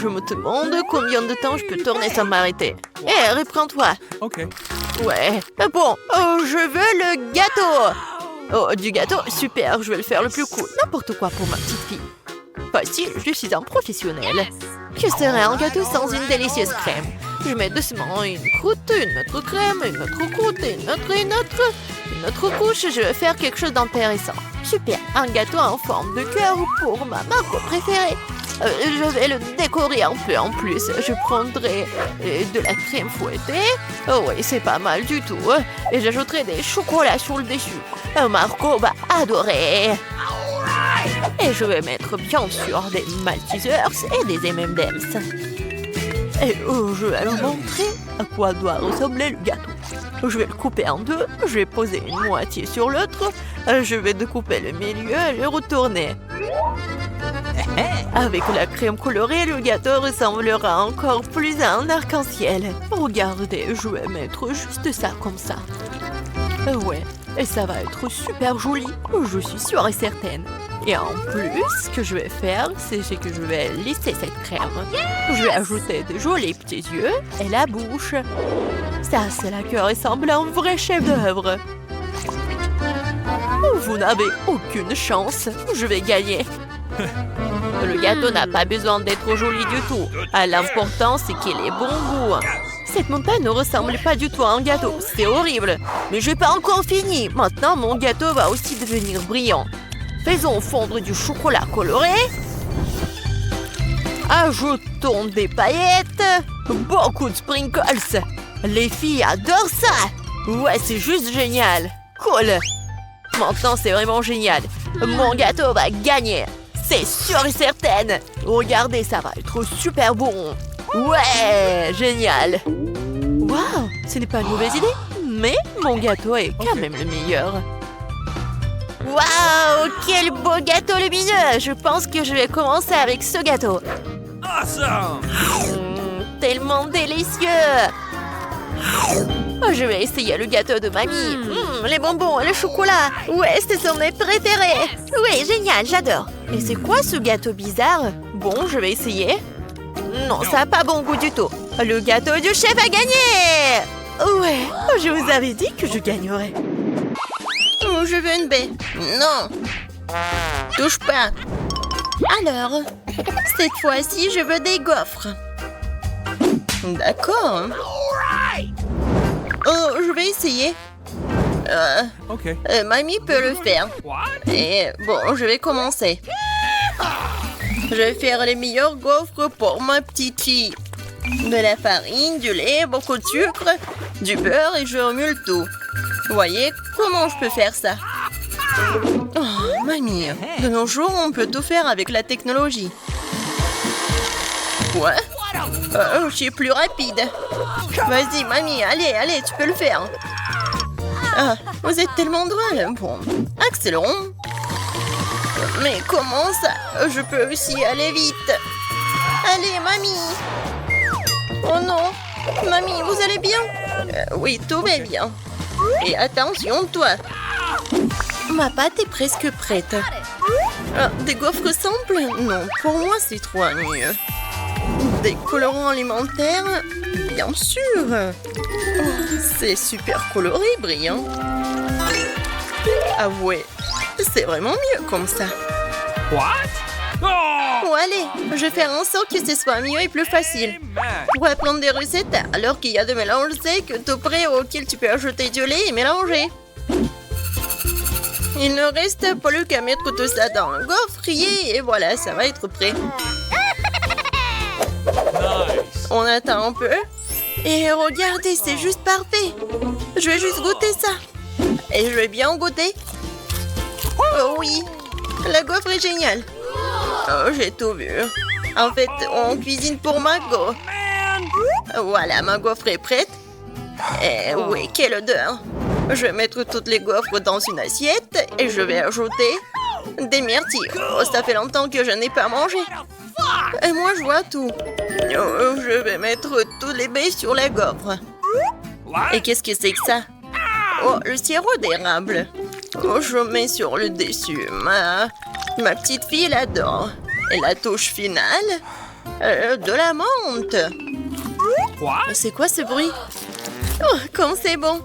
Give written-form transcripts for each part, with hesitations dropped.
Je me demande combien de temps je peux tourner sans m'arrêter. Hé, reprends-toi. Ok. Ouais. Bon, je veux le gâteau. Oh, du gâteau, super, je vais le faire le plus cool. N'importe quoi pour ma petite fille. Facile, je suis un professionnel. Que serait un gâteau sans une délicieuse crème? Je mets doucement une croûte, une autre crème, une autre croûte, une autre couche. Je vais faire quelque chose d'intéressant. Super, un gâteau en forme de cœur pour ma marque préférée. Je vais le décorer un peu en plus. Je prendrai de la crème fouettée. Oh oui, c'est pas mal du tout. Et j'ajouterai des chocolats sur le dessus. Marco va adorer. Et je vais mettre bien sûr des Maltesers et des M&M's. Et je vais leur montrer à quoi doit ressembler le gâteau. Je vais le couper en deux. Je vais poser une moitié sur l'autre. Je vais découper le milieu et le retourner. Avec la crème colorée, le gâteau ressemblera encore plus à un arc-en-ciel. Regardez, je vais mettre juste ça comme ça. Ouais, et ça va être super joli, je suis sûre et certaine. Et en plus, ce que je vais faire, c'est que je vais lisser cette crème. Je vais ajouter de jolis petits yeux et la bouche. Ça, c'est là que ressemble à un vrai chef-d'œuvre. Vous n'avez aucune chance, je vais gagner. Le gâteau n'a pas besoin d'être joli du tout. L'important, c'est qu'il ait bon goût. Cette montagne ne ressemble pas du tout à un gâteau. C'est horrible. Mais je n'ai pas encore fini. Maintenant, mon gâteau va aussi devenir brillant. Faisons fondre du chocolat coloré. Ajoutons des paillettes. Beaucoup de sprinkles. Les filles adorent ça. Ouais, c'est juste génial. Cool. Maintenant, c'est vraiment génial. Mon gâteau va gagner. C'est sûr et certain. Regardez, ça va être super bon. Ouais, génial. Waouh, ce n'est pas une mauvaise idée. Mais mon gâteau est quand même le meilleur. Waouh, quel beau gâteau lumineux. Je pense que je vais commencer avec ce gâteau. Awesome! Tellement délicieux. Je vais essayer le gâteau de mamie. Les bonbons, le chocolat. Ouais, ce sont mes préférés. Oui, génial, j'adore. Et c'est quoi ce gâteau bizarre? Bon, je vais essayer. Non, ça n'a pas bon goût du tout. Le gâteau du chef a gagné. Ouais, je vous avais dit que je gagnerais. Oh, je veux une baie. Non. Touche pas. Alors, cette fois-ci, je veux des gaufres. D'accord. Oh, je vais essayer. Ok. Mamie peut le faire. What? Et bon, je vais commencer. Je vais faire les meilleurs gaufres pour ma petite fille. De la farine, du lait, beaucoup de sucre, du beurre et je remue le tout. Voyez comment je peux faire ça? Oh, mamie, de nos jours, on peut tout faire avec la technologie. Quoi? Je suis plus rapide. Vas-y, mamie, allez, tu peux le faire. Ah, vous êtes tellement drôle. Bon, accélérons. Mais comment ça? Je peux aussi aller vite. Allez, mamie. Oh non. Mamie, vous allez bien? Oui, tout va bien. Et attention, toi. Ma pâte est presque prête. Des gaufres simples? Non, pour moi, c'est trop ennuyeux. Des colorants alimentaires? Bien sûr. Oh, c'est super coloré, brillant. Ah ouais, c'est vraiment mieux comme ça. What? Oh! Oh, allez, je vais faire en sorte que ce soit mieux et plus facile. Pour apprendre des recettes, alors qu'il y a des mélanges secs tout prêts auxquels tu peux ajouter du lait et mélanger. Il ne reste plus qu'à mettre tout ça dans le gaufrier et voilà, ça va être prêt. Nice. On attend un peu. Et regardez, c'est juste parfait. Je vais juste goûter ça. Et je vais bien goûter. Oh oui, la gaufre est géniale. Oh, j'ai tout vu. En fait, on cuisine pour ma gaufre. Voilà, ma gaufre est prête. Et oui, quelle odeur. Je vais mettre toutes les gaufres dans une assiette et je vais ajouter des myrtilles. Oh, ça fait longtemps que je n'ai pas mangé. Et moi, je vois tout. Oh, je vais mettre tous les baies sur la gaufre. Et qu'est-ce que c'est que ça? Oh, le sirop d'érable. Oh, je mets sur le dessus. Ma petite fille l'adore. Et la touche finale? De la menthe. What? C'est quoi ce bruit? Oh, comme c'est bon.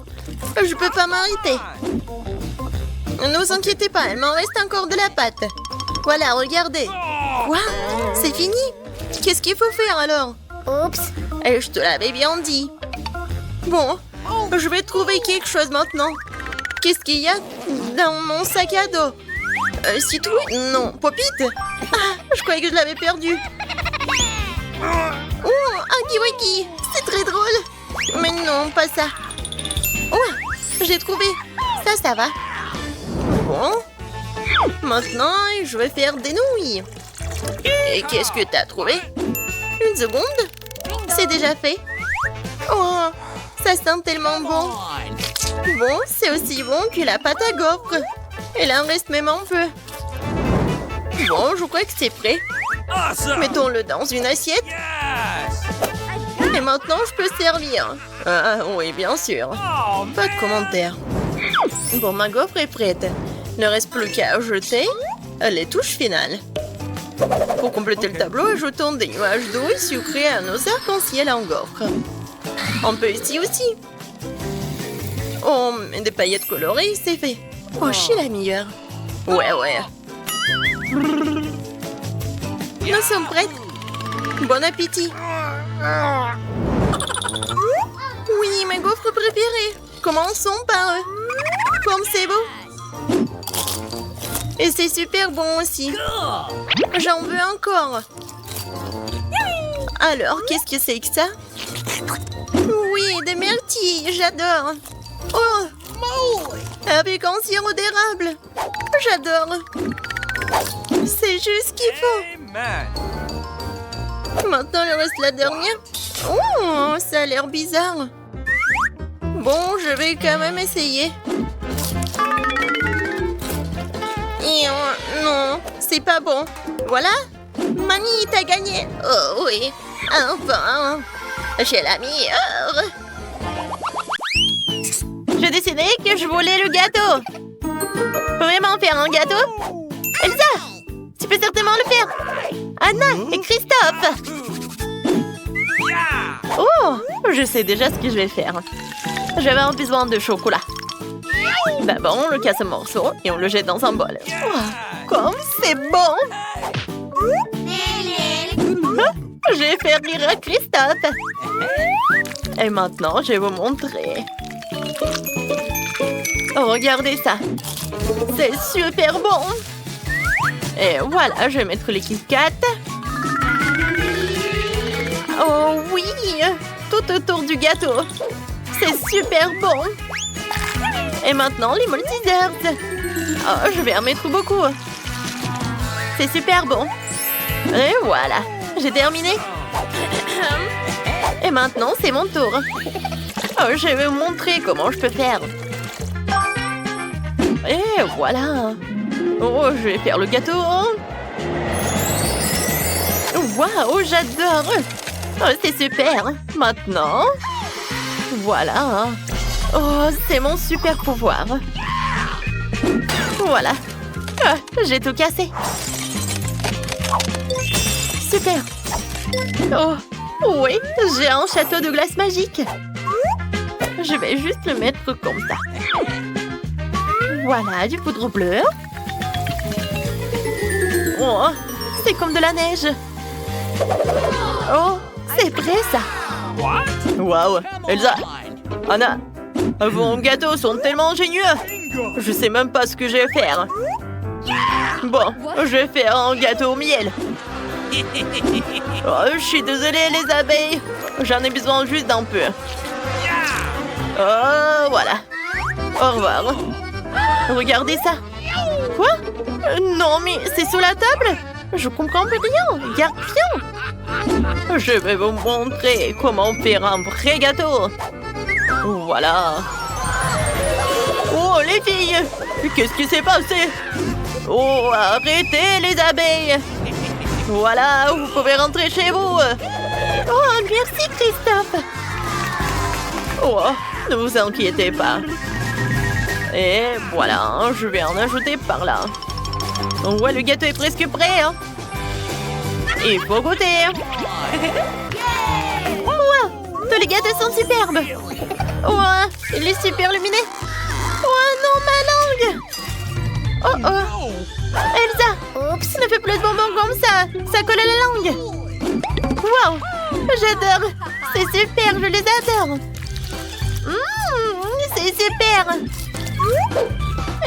Je peux pas m'arrêter. Ne vous inquiétez pas, il m'en reste encore de la pâte. Voilà, regardez. Quoi? C'est fini? Qu'est-ce qu'il faut faire alors? Oups. Et je te l'avais bien dit. Bon, je vais trouver quelque chose maintenant. Qu'est-ce qu'il y a dans mon sac à dos? Citrouille? Non. Popite? Ah, je croyais que je l'avais perdu. Oh, un kiwaki. C'est très drôle. Mais non, pas ça. Oh, j'ai trouvé. Ça va. Bon. Maintenant, je vais faire des nouilles. Et qu'est-ce que t'as trouvé? Une seconde. C'est déjà fait. Oh, ça sent tellement bon. Bon, c'est aussi bon que la pâte à gaufres. Il en reste même un peu. Bon, je crois que c'est prêt. Awesome! Mettons-le dans une assiette. Yes! Et maintenant, je peux servir. Ah, oui, bien sûr. Oh, Pas de commentaires. Bon, ma gaufre est prête. Il ne reste plus qu'à ajouter les touches finales. Pour compléter le tableau, ajoutons des nuages d'eau sucrés à nos arcs-en-ciel en gaufre. On peut ici aussi. Oh, mais des paillettes colorées, c'est fait. Oh, je suis la meilleure. Ouais. Nous sommes prêtes. Bon appétit. Oui, mes gaufres préférées. Commençons par comme c'est beau. Et c'est super bon aussi. J'en veux encore. Alors, qu'est-ce que c'est que ça? Oui, des myrtilles, j'adore. Oh, avec un sirop d'érable. J'adore. C'est juste ce qu'il faut. Amen. Maintenant, il reste la dernière. Oh, ça a l'air bizarre. Bon, je vais quand même essayer. Et non, c'est pas bon. Voilà. Mamie, t'as gagné. Oh oui, enfin. J'ai la meilleure. J'ai décidé que je voulais le gâteau. Vraiment faire un gâteau? Elsa, tu peux certainement le faire. Anna et Christophe. Oh, je sais déjà ce que je vais faire. J'avais besoin de chocolat. D'abord, on le casse en morceaux et on le jette dans un bol. Oh, comme c'est bon! J'ai fait rire à Christophe. Et maintenant, je vais vous montrer. Oh, regardez ça. C'est super bon. Et voilà, je vais mettre les Kit Kat. Oh oui, tout autour du gâteau. C'est super bon. Et maintenant, les multi-desserts. Oh, je vais en mettre beaucoup. C'est super bon. Et voilà, j'ai terminé. Et maintenant, c'est mon tour. Oh, je vais vous montrer comment je peux faire. Et voilà. Oh, je vais faire le gâteau. Waouh, j'adore. Oh, c'est super. Maintenant, voilà. Oh, c'est mon super pouvoir. Voilà. Ah, j'ai tout cassé. Super. Oh, oui, j'ai un château de glace magique. Je vais juste le mettre comme ça. Voilà, du poudre bleue. Oh, c'est comme de la neige. Oh, c'est prêt ça. Waouh, Elsa, Anna, vos gâteaux sont tellement ingénieux. Je sais même pas ce que je vais faire. Bon, je vais faire un gâteau au miel. Oh, je suis désolée les abeilles. J'en ai besoin juste d'un peu. Oh, voilà. Au revoir. Regardez ça. Quoi? Non, mais c'est sous la table? Je comprends plus rien. Regarde bien. Je vais vous montrer comment faire un vrai gâteau. Voilà. Oh, les filles! Qu'est-ce qui s'est passé? Oh, arrêtez les abeilles! Voilà, vous pouvez rentrer chez vous. Oh, merci Christophe. Oh, ne vous inquiétez pas. Et voilà, je vais en ajouter par là. Ouais, le gâteau est presque prêt. Hein. Il faut goûter. Wow, tous les gâteaux sont superbes. Wow, il est super lumineux. Oh non, ma langue. Oh oh. Elsa, oups, ne fais plus de bonbons comme ça. Ça colle à la langue. Wow, j'adore. C'est super, je les adore. C'est super.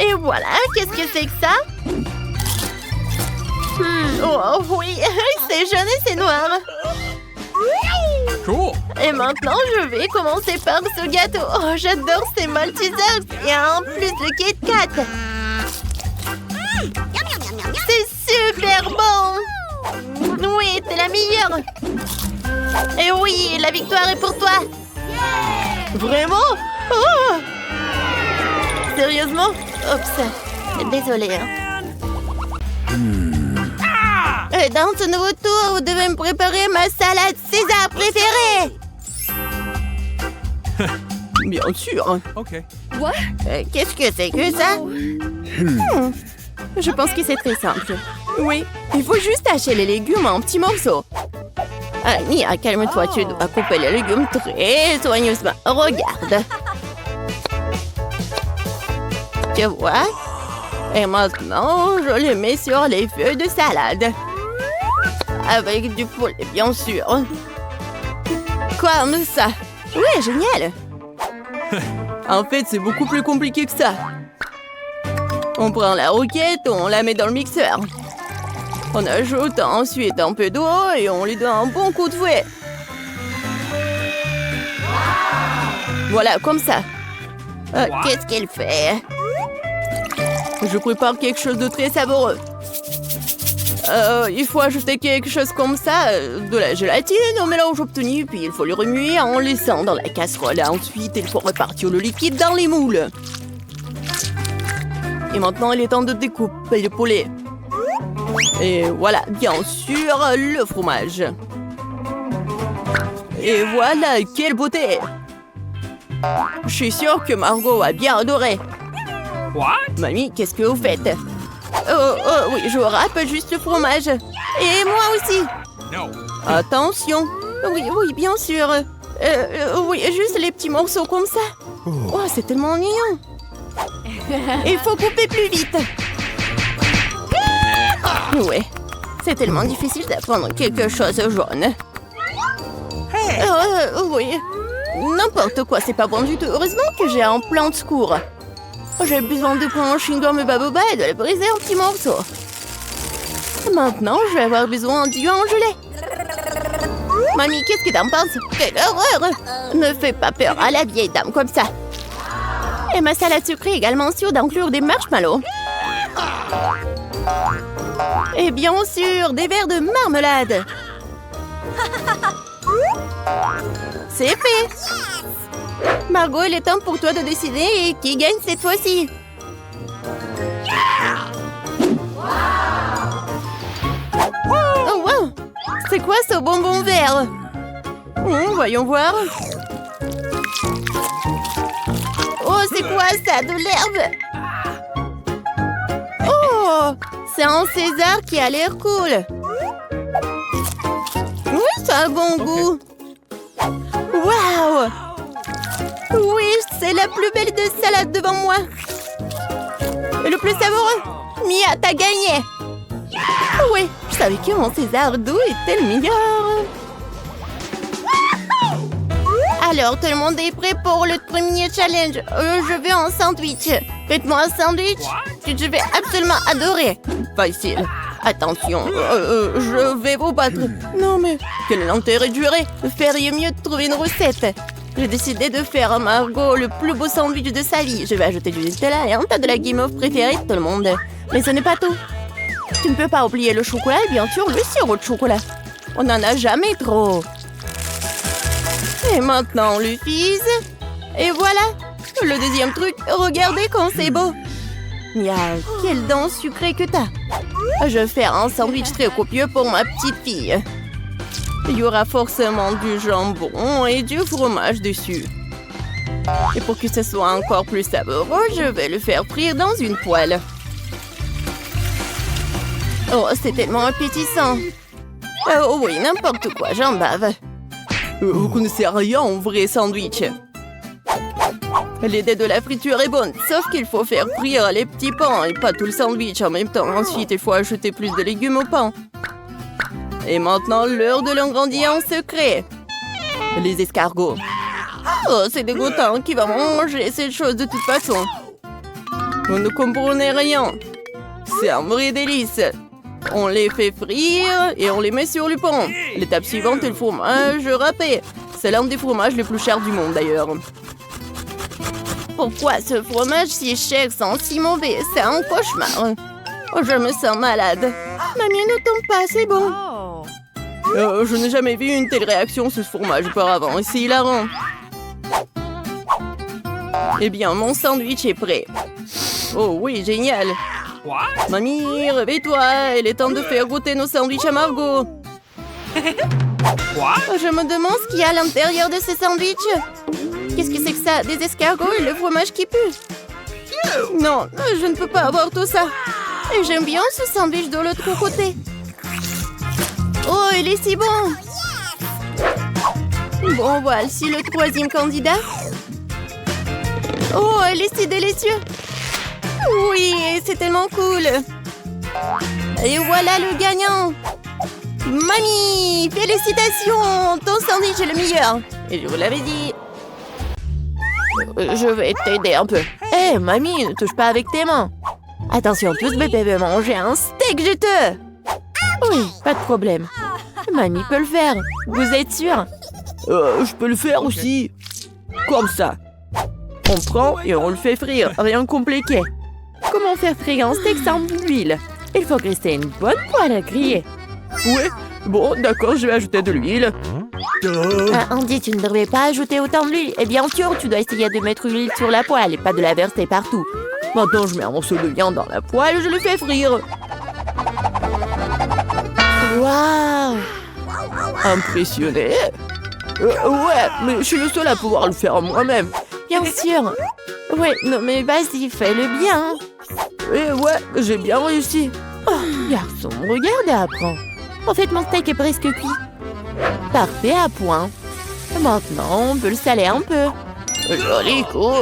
Et voilà, qu'est-ce que c'est que ça? Oh oui, c'est jaune et c'est noir. Cool. Et maintenant, je vais commencer par ce gâteau. Oh, j'adore ces Maltesers. Et en plus, le Kit Kat. C'est super bon. Oui, t'es la meilleure. Et oui, la victoire est pour toi. Vraiment? Oh! Sérieusement? Oups. Désolée. Et dans ce nouveau tour, vous devez me préparer ma salade César préférée. Bien sûr. Okay. Qu'est-ce que c'est que ça? Je pense que c'est très simple. Oui, il faut juste hacher les légumes en petits morceaux. Nia, calme-toi, tu dois couper les légumes très soigneusement. Regarde. Tu vois? Et maintenant, je les mets sur les feuilles de salade. Avec du poulet, bien sûr. Comme ça. Oui, génial. En fait, c'est beaucoup plus compliqué que ça. On prend la roquette, on la met dans le mixeur. On ajoute ensuite un peu d'eau et on lui donne un bon coup de fouet. Voilà, comme ça. Qu'est-ce qu'elle fait? Je prépare quelque chose de très savoureux. Il faut ajouter quelque chose comme ça, de la gélatine au mélange obtenu, puis il faut le remuer en laissant dans la casserole. Ensuite, il faut répartir le liquide dans les moules. Et maintenant, il est temps de découper le poulet. Et voilà, bien sûr, le fromage. Et voilà, quelle beauté! Je suis sûre que Margot a bien adoré. What? Mamie, qu'est-ce que vous faites? Oh, oui, je râpe juste le fromage. Et moi aussi. No. Attention. Oui, bien sûr. Oui, juste les petits morceaux comme ça. Oh, c'est tellement ennuyant. Il faut couper plus vite. Ouais, c'est tellement difficile d'apprendre quelque chose jaune. Oui. N'importe quoi, c'est pas bon du tout. Heureusement que j'ai un plan de secours. J'ai besoin de prendre un chewing-gum et baboba et de le briser en petits morceaux. Maintenant, je vais avoir besoin d'yeux en gelée. Mamie, qu'est-ce que t'en penses? Quelle horreur! Ne fais pas peur à la vieille dame comme ça. Et ma salade sucrée est également sûre d'inclure des marshmallows. Et bien sûr, des verres de marmelade. C'est fait. Margot, il est temps pour toi de décider qui gagne cette fois-ci. Oh, wow! C'est quoi ce bonbon vert? Voyons voir. Oh, c'est quoi ça? De l'herbe? Oh! C'est un César qui a l'air cool. Oui, ça a un bon goût. Waouh! Oui, c'est la plus belle de salade devant moi. Et le plus savoureux. Mia, t'as gagné. Oui, je savais que mon César doux était le meilleur. Alors, tout le monde est prêt pour le premier challenge. Je veux un sandwich. Faites-moi un sandwich que je vais absolument adorer. Facile. Attention, je vais vous battre. Non mais, quel est l'intérêt de jurer? Feriez mieux de trouver une recette. J'ai décidé de faire à Margot le plus beau sandwich de sa vie. Je vais ajouter du Nutella et un tas de la guimauve préférée de tout le monde. Mais ce n'est pas tout. Tu ne peux pas oublier le chocolat et bien sûr le sirop de chocolat. On n'en a jamais trop. Et maintenant, on le fise. Et voilà. Le deuxième truc, regardez comme c'est beau. Mia, quelle dent sucrée que t'as. Je vais faire un sandwich très copieux pour ma petite fille. Il y aura forcément du jambon et du fromage dessus. Et pour que ce soit encore plus savoureux, je vais le faire frire dans une poêle. Oh, c'est tellement appétissant. Oh oui, n'importe quoi, j'en bave. Vous connaissez rien en vrai sandwich. L'idée de la friture est bonne, sauf qu'il faut faire frire les petits pains et pas tout le sandwich en même temps. Ensuite, il faut ajouter plus de légumes au pain. Et maintenant, l'heure de l'ingrédient secret. Les escargots. Oh, c'est dégoûtant. Qui va manger cette chose de toute façon? Vous ne comprenez rien. C'est un vrai délice. On les fait frire et on les met sur le pain. L'étape suivante est le fromage râpé. C'est l'un des fromages les plus chers du monde d'ailleurs. Pourquoi ce fromage si cher sent si mauvais? C'est un cauchemar. Oh, je me sens malade. Mamie, ne tombe pas, c'est bon. Je n'ai jamais vu une telle réaction sur ce fromage auparavant. Et c'est hilarant. Eh bien, mon sandwich est prêt. Oh oui, génial. What? Mamie, réveille-toi. Il est temps de faire goûter nos sandwichs à Margot. What? Je me demande ce qu'il y a à l'intérieur de ces sandwichs. Qu'est-ce que c'est que ça? Des escargots et le fromage qui pue? Non, je ne peux pas avoir tout ça. Et j'aime bien ce sandwich de l'autre côté. Oh, il est si bon. Bon, voici le troisième candidat. Oh, il est si délicieux. Oui, c'est tellement cool. Et voilà le gagnant. Mamie, félicitations. Ton sandwich est le meilleur. Et je vous l'avais dit. Je vais t'aider un peu. Hé, mamie, ne touche pas avec tes mains. Attention, tous bébés veulent manger un steak juteux. Oui, pas de problème. Mamie peut le faire. Vous êtes sûr? Je peux le faire aussi. Comme ça. On prend et on le fait frire. Rien de compliqué. Comment faire frire un steak sans huile? Il faut graisser une bonne poêle à griller. Oui, bon, d'accord, je vais ajouter de l'huile. Andy, tu ne devrais pas ajouter autant d'huile. Et bien sûr, tu dois essayer de mettre l'huile sur la poêle et pas de la verser partout. Maintenant, je mets un morceau de viande dans la poêle et je le fais frire. Waouh! Impressionné? Ouais, mais je suis le seul à pouvoir le faire moi-même. Bien sûr. Ouais, non mais vas-y, fais-le bien. Et ouais, j'ai bien réussi. Oh, garçon, regarde et apprends. En fait, mon steak est presque cuit. Parfait, à point. Maintenant, on peut le saler un peu. Joli coup.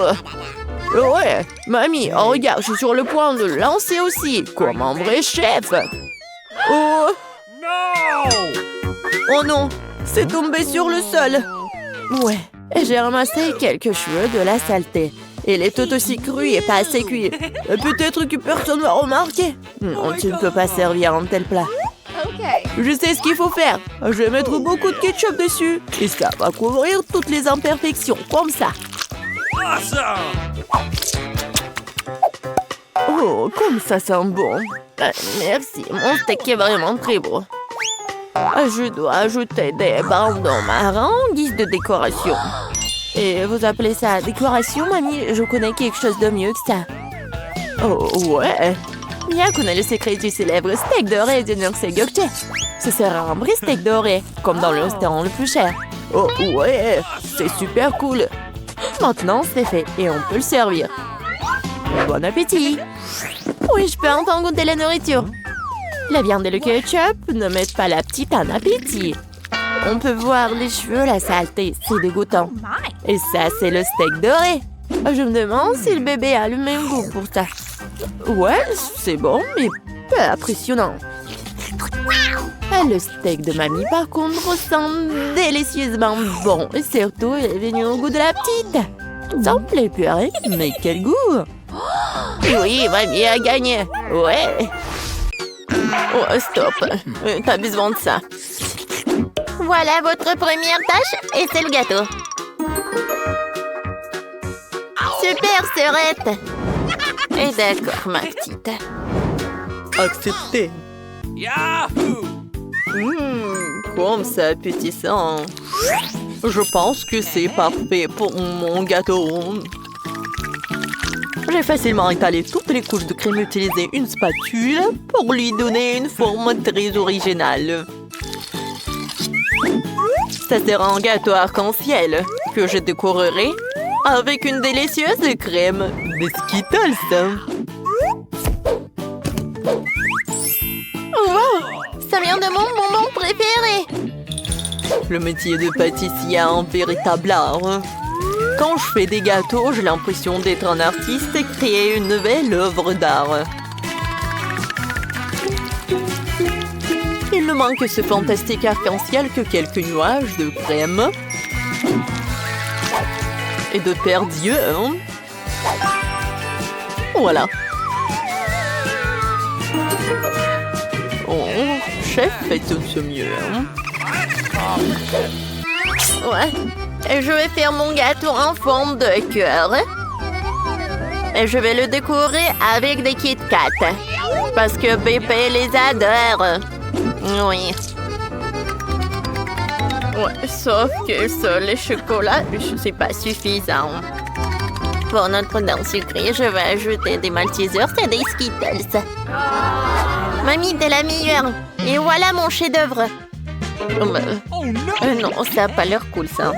Ouais, mamie, oh, regarde, je suis sur le point de le lancer aussi, comme un vrai chef. Oh! No! Oh non, c'est tombé sur le sol. Ouais, j'ai ramassé quelques cheveux de la saleté. Il est tout aussi cru et pas assez cuit. Peut-être que personne va remarquer. Non, tu ne peux pas servir un tel plat. Je sais ce qu'il faut faire. Je vais mettre beaucoup de ketchup dessus. Et ça va couvrir toutes les imperfections, comme ça. Awesome! Oh, comme ça sent bon. Merci, mon steak est vraiment très beau. Je dois ajouter des bandons marrons en guise de décoration. Et vous appelez ça décoration, mamie? Je connais quelque chose de mieux que ça. Oh, ouais. Mia connaît le secret du célèbre steak doré de Nurse Gökçe. Ce sera un vrai steak doré, comme dans le restaurant le plus cher. Oh, ouais. C'est super cool. Maintenant, c'est fait et on peut le servir. Bon appétit. Oui, je peux enfin goûter la nourriture. La viande et le ketchup ne mettent pas la petite en appétit. On peut voir les cheveux, la saleté, c'est dégoûtant. Et ça, c'est le steak doré. Je me demande si le bébé a le même goût pour ça. Ouais, c'est bon, mais peu impressionnant. Le steak de mamie, par contre, sent délicieusement bon. Et surtout, il est venu au goût de la petite. Ça me plaît plus, hein? Mais quel goût! Oui, mamie a gagné. Ouais. Oh, stop. T'as besoin de ça. Voilà votre première tâche et c'est le gâteau. Super, sœurette. Et d'accord, ma petite. Accepté. Yahoo! Comme ça, petit sang. Je pense que c'est parfait pour mon gâteau. J'ai facilement étalé toutes les couches de crème et utilisé une spatule pour lui donner une forme très originale. Ça sera un gâteau arc-en-ciel que je décorerai avec une délicieuse crème de Skittles. Wow! ça vient de mon bonbon préféré. Le métier de pâtissier a un véritable art. Quand je fais des gâteaux, j'ai l'impression d'être un artiste et créer une nouvelle œuvre d'art. Il ne manque que ce fantastique arc-en-ciel que quelques nuages de crème et de perdieux. Voilà. Oh, chef fait tout ce mieux. Ouais. Et je vais faire mon gâteau en forme de cœur. Et je vais le décorer avec des Kit Kat. Parce que bébé les adore. Oui. Ouais, sauf que ça, le chocolat, c'est pas suffisant. Pour notre dent sucrée, je vais ajouter des Maltesers et des Skittles. Mamie, t'es la meilleure. Et voilà mon chef-d'œuvre. Non, ça n'a pas l'air cool, ça.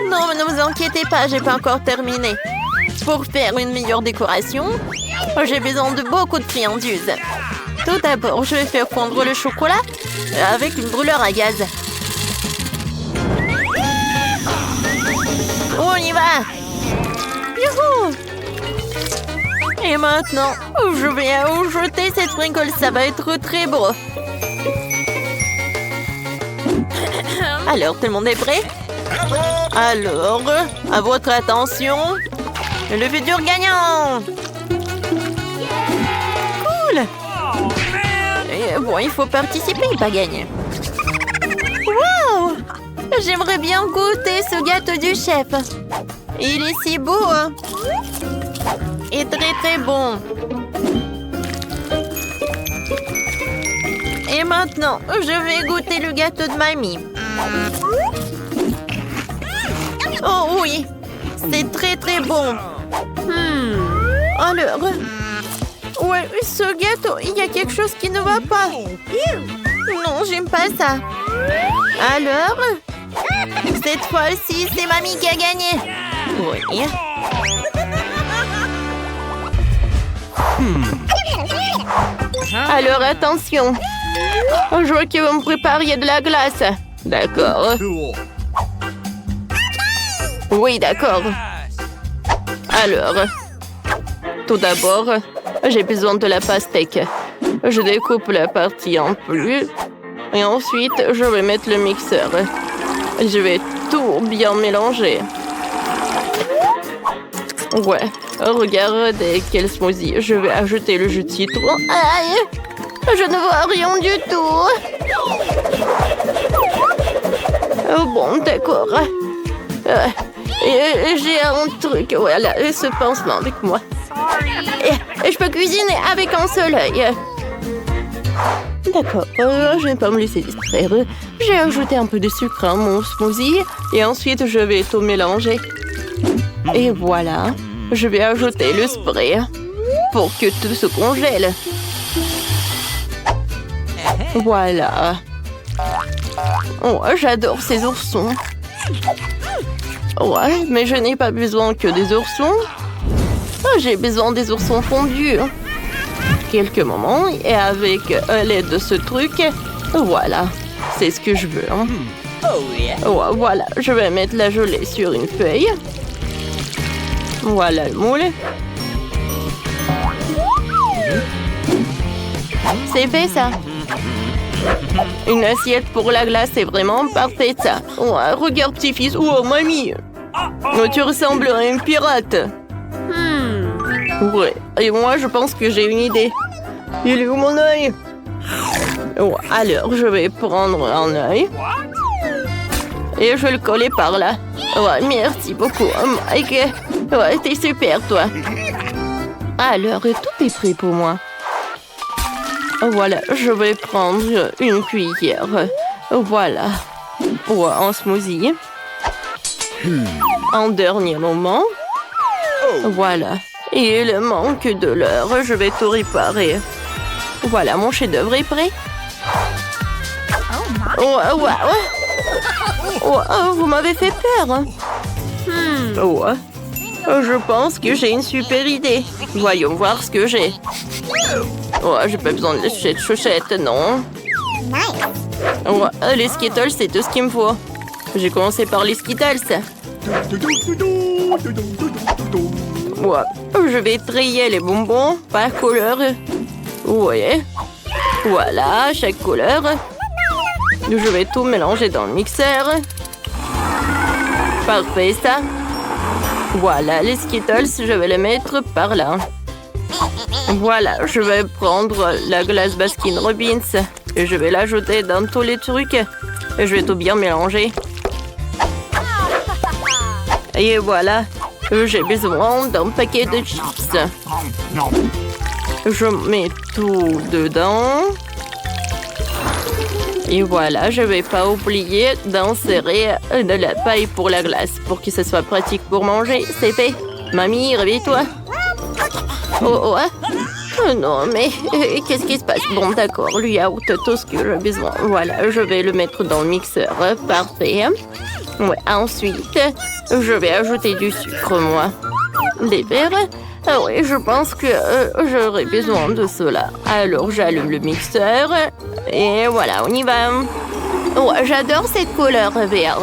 Non, mais ne vous inquiétez pas, j'ai pas encore terminé. Pour faire une meilleure décoration, j'ai besoin de beaucoup de friandises. Tout d'abord, je vais faire fondre le chocolat avec une brûleur à gaz. On y va! Youhou! Et maintenant, je vais ajouter cette sprinkle, ça va être très beau. Alors, tout le monde est prêt? Alors, à votre attention, le futur gagnant! Cool! Et bon, il faut participer, pas gagner. Wow! J'aimerais bien goûter ce gâteau du chef. Il est si beau, hein? Et très très bon. Et maintenant, je vais goûter le gâteau de mamie. Oh oui, c'est très très bon. Alors, ouais, ce gâteau, il y a quelque chose qui ne va pas. Non, j'aime pas ça. Alors, cette fois-ci, c'est mamie qui a gagné. Oui. Alors, attention. Je vois que vous me prépariez de la glace. D'accord. Oui, d'accord. Alors, tout d'abord, j'ai besoin de la pastèque. Je découpe la partie en plus. Et ensuite, je vais mettre le mixeur. Je vais tout bien mélanger. Ouais, regardez quel smoothie. Je vais ajouter le jus de citron. Aïe! Je ne vois rien du tout. Oh bon, d'accord. J'ai un truc, voilà, ce pansement avec moi. Et je peux cuisiner avec un seul œil. D'accord, je ne vais pas me laisser distraire. J'ai ajouté un peu de sucre à mon smoothie et ensuite je vais tout mélanger. Et voilà, je vais ajouter le spray pour que tout se congèle. Voilà. Oh, j'adore ces oursons. Ouais, mais je n'ai pas besoin que des oursons. J'ai besoin des oursons fondus. Quelques moments et avec l'aide de ce truc, voilà, c'est ce que je veux. Ouais, voilà, je vais mettre la gelée sur une feuille. Voilà le moule. C'est fait ça. Une assiette pour la glace, c'est vraiment parfait ça. Ouais, regarde petit-fils. Oh, mamie. Oh, tu ressembles à un pirate. Ouais, et moi je pense que j'ai une idée. Il est où mon œil? Ouais, alors je vais prendre un œil. Et je vais le coller par là. Ouais, merci beaucoup, Mike. Ouais, t'es super, toi. Alors, tout est prêt pour moi. Voilà, je vais prendre une cuillère. Voilà. Ouais, un smoothie. En dernier moment. Voilà. Et il manque de l'heure. Je vais tout réparer. Voilà, mon chef-d'œuvre est prêt. Ouais. Vous m'avez fait peur. Ouais. Je pense que j'ai une super idée. Voyons voir ce que j'ai. Ouais, j'ai pas besoin de cette chaussette, non. Ouais, les Skittles, c'est tout ce qu'il me faut. J'ai commencé par les Skittles. Ouais, je vais trier les bonbons par couleur. Ouais. Voilà, chaque couleur. Je vais tout mélanger dans le mixeur. Parfait, ça. Voilà, les Skittles, je vais les mettre par là. Voilà, je vais prendre la glace Baskin Robbins et je vais l'ajouter dans tous les trucs. Et je vais tout bien mélanger. Et voilà, j'ai besoin d'un paquet de chips. Je mets tout dedans. Et voilà, je vais pas oublier d'insérer de la paille pour la glace pour que ce soit pratique pour manger. C'est fait. Mamie, réveille-toi. Oh, non, mais qu'est-ce qui se passe? Bon, d'accord, lui a tout ce que j'ai besoin. Voilà, je vais le mettre dans le mixeur. Parfait. Ouais, ensuite, je vais ajouter du sucre, moi. Des verres. Ah oui, je pense que j'aurai besoin de cela. Alors, j'allume le mixeur. Et voilà, on y va. Ouais, j'adore cette couleur vert.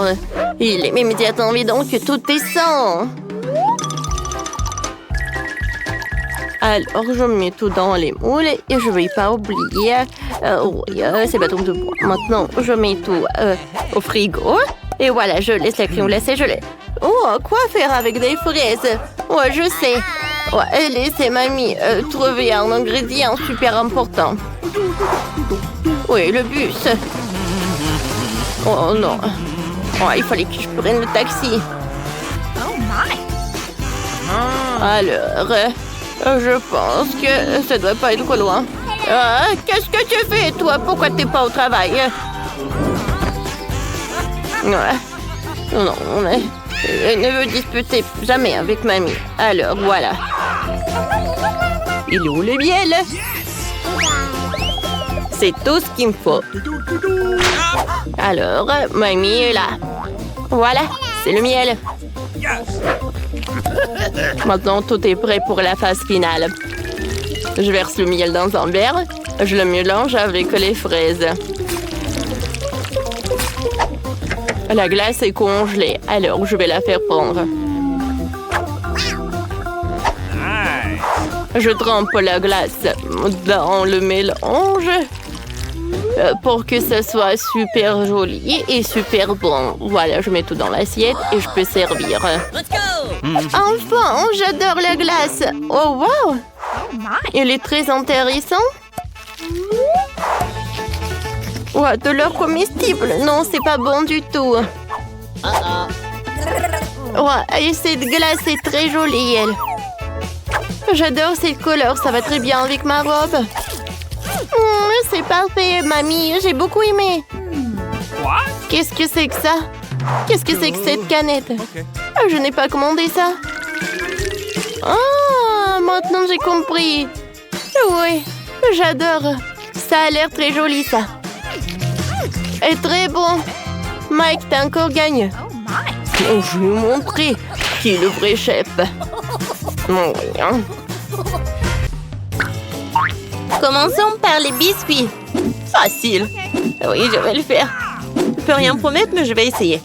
Il est immédiatement évident que tout est sain. Alors, je mets tout dans les moules et je ne vais pas oublier ces bâtons de bois. Maintenant, je mets tout au frigo. Et voilà, je laisse la crème glacée gelée. Oh, quoi faire avec des fraises? Ouais, je sais. Ouais, laissez mamie trouver un ingrédient super important. Oui, le bus. Oh non. Oh, il fallait que je prenne le taxi. Alors, je pense que ça doit pas être loin. Qu'est-ce que tu fais, toi? Pourquoi t'es pas au travail? Ouais. Non, ne veux disputer jamais avec mamie. Alors, voilà. Il est où le miel? C'est tout ce qu'il me faut. Alors, mamie est là. Voilà, c'est le miel. Maintenant, tout est prêt pour la phase finale. Je verse le miel dans un verre. Je le mélange avec les fraises. La glace est congelée, alors je vais la faire prendre. Je trempe la glace dans le mélange pour que ce soit super joli et super bon. Voilà, je mets tout dans l'assiette et je peux servir. Enfin, j'adore la glace. Oh, wow! Il est très intéressant. Ouais, de l'or comestible. Non, c'est pas bon du tout. Ouais, et cette glace est très jolie, elle. J'adore cette couleur, ça va très bien avec ma robe. C'est parfait, mamie, j'ai beaucoup aimé. Qu'est-ce que c'est que ça? Qu'est-ce que c'est que cette canette? Je n'ai pas commandé ça. Ah, maintenant j'ai compris. Oui, j'adore. Ça a l'air très joli, ça. Et très bon. Mike, t'as encore gagné. Oh, je vais vous montrer qui est le vrai chef. Oui, hein. Commençons par les biscuits. Facile. Oui, je vais le faire. Je peux rien promettre, mais je vais essayer.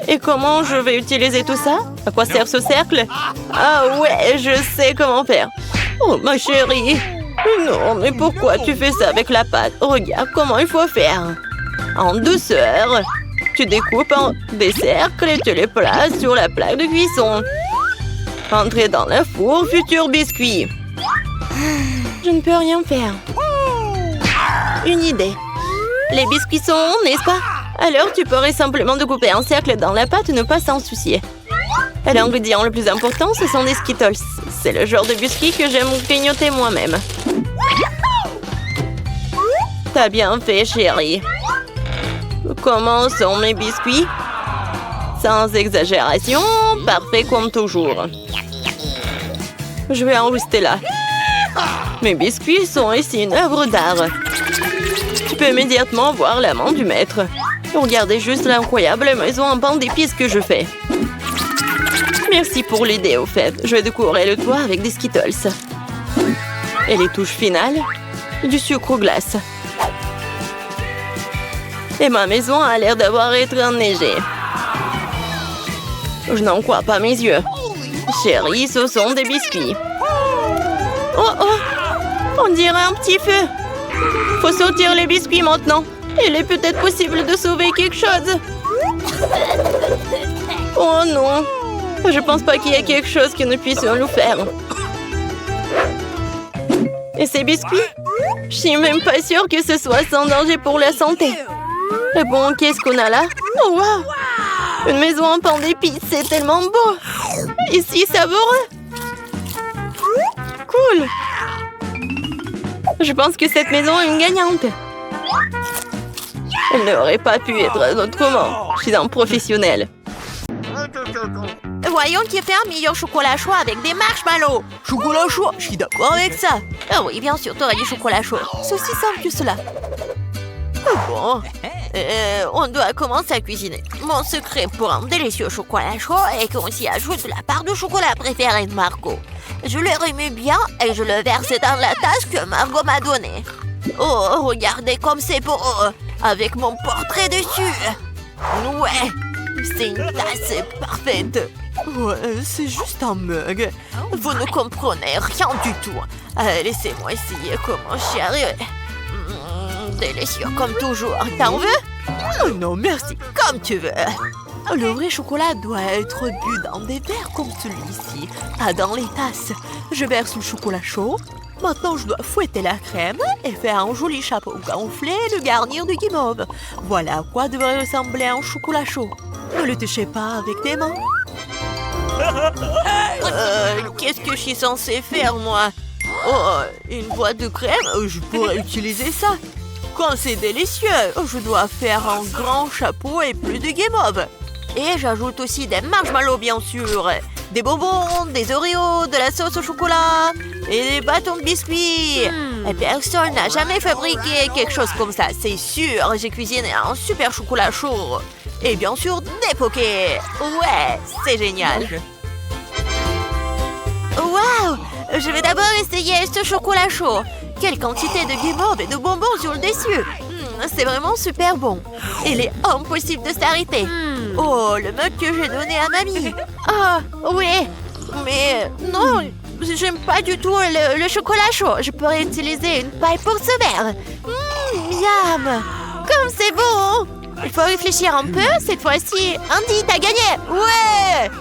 Et comment je vais utiliser tout ça? À quoi sert ce cercle? Ah ouais, je sais comment faire. Oh, ma chérie. Non, mais pourquoi tu fais ça avec la pâte? Regarde comment il faut faire. En douceur. Tu découpes en des cercles et tu les places sur la plaque de cuisson. Entrez dans le four, futur biscuit. Je ne peux rien faire. Une idée. Les biscuits sont ronds, n'est-ce pas? Alors tu pourrais simplement découper un cercle dans la pâte et ne pas s'en soucier. Et l'ingrédient le plus important, ce sont des Skittles. C'est le genre de biscuits que j'aime grignoter moi-même. T'as bien fait, chérie. Comment sont mes biscuits? Sans exagération, parfait comme toujours. Je vais en rester là. Mes biscuits sont ici une œuvre d'art. Tu peux immédiatement voir la main du maître. Regardez juste l'incroyable maison en pain d'épices que je fais. Merci pour l'idée, au fait. Je vais décorer le toit avec des Skittles. Et les touches finales, du sucre glace. Et ma maison a l'air d'avoir été enneigée. Je n'en crois pas mes yeux. Chérie, ce sont des biscuits. Oh oh! On dirait un petit feu. Faut sortir les biscuits maintenant. Il est peut-être possible de sauver quelque chose. Oh non! Je pense pas qu'il y ait quelque chose que nous puissions nous faire. Et ces biscuits? Je suis même pas sûre que ce soit sans danger pour la santé. Et bon, qu'est-ce qu'on a là? Oh wow! Une maison en pain d'épices, c'est tellement beau! Ici, savoureux! Cool! Je pense que cette maison est une gagnante. Elle n'aurait pas pu être autrement. Je suis un professionnel. Voyons qui fait un meilleur chocolat chaud avec des marshmallows. Chocolat chaud, je suis d'accord avec ça. Ah oui, bien sûr, t'aurais dit chocolat chaud. C'est aussi simple que cela. Bon, on doit commencer à cuisiner. Mon secret pour un délicieux chocolat chaud est qu'on s'y ajoute la part de chocolat préférée de Margot. Je le remue bien et je le verse dans la tasse que Margot m'a donnée. Oh, regardez comme c'est beau, avec mon portrait dessus. Ouais, c'est une tasse parfaite. Ouais, c'est juste un mug. Vous ne comprenez rien du tout. Laissez-moi essayer comment chérie. Délicieux comme toujours. T'en veux? Oh non, merci. Comme tu veux. Le vrai chocolat doit être bu dans des verres comme celui-ci, pas dans les tasses. Je verse le chocolat chaud. Maintenant, je dois fouetter la crème et faire un joli chapeau gonflé et le garnir de guimauve. Voilà à quoi devrait ressembler un chocolat chaud. Ne le touchez pas avec tes mains. Qu'est-ce que je suis censée faire, moi? Oh, une boîte de crème? Je pourrais utiliser ça. Quand c'est délicieux, je dois faire un grand chapeau et plus de guimauve. Et j'ajoute aussi des marshmallows, bien sûr. Des bonbons, des Oreos, de la sauce au chocolat et des bâtons de biscuits. Et personne n'a jamais fabriqué quelque chose comme ça, c'est sûr. J'ai cuisiné un super chocolat chaud. Et bien sûr, des pokés. Ouais, c'est génial. Waouh! Je vais d'abord essayer ce chocolat chaud. Quelle quantité de guimauve et de bonbons sur le dessus. C'est vraiment super bon. Il est impossible de s'arrêter. Oh, le mug que j'ai donné à mamie. Ah, oui. Mais non, j'aime pas du tout le chocolat chaud. Je pourrais utiliser une paille pour ce verre. Miam. Comme c'est bon. Il faut réfléchir un peu. Cette fois-ci, Andy, t'as gagné. Ouais.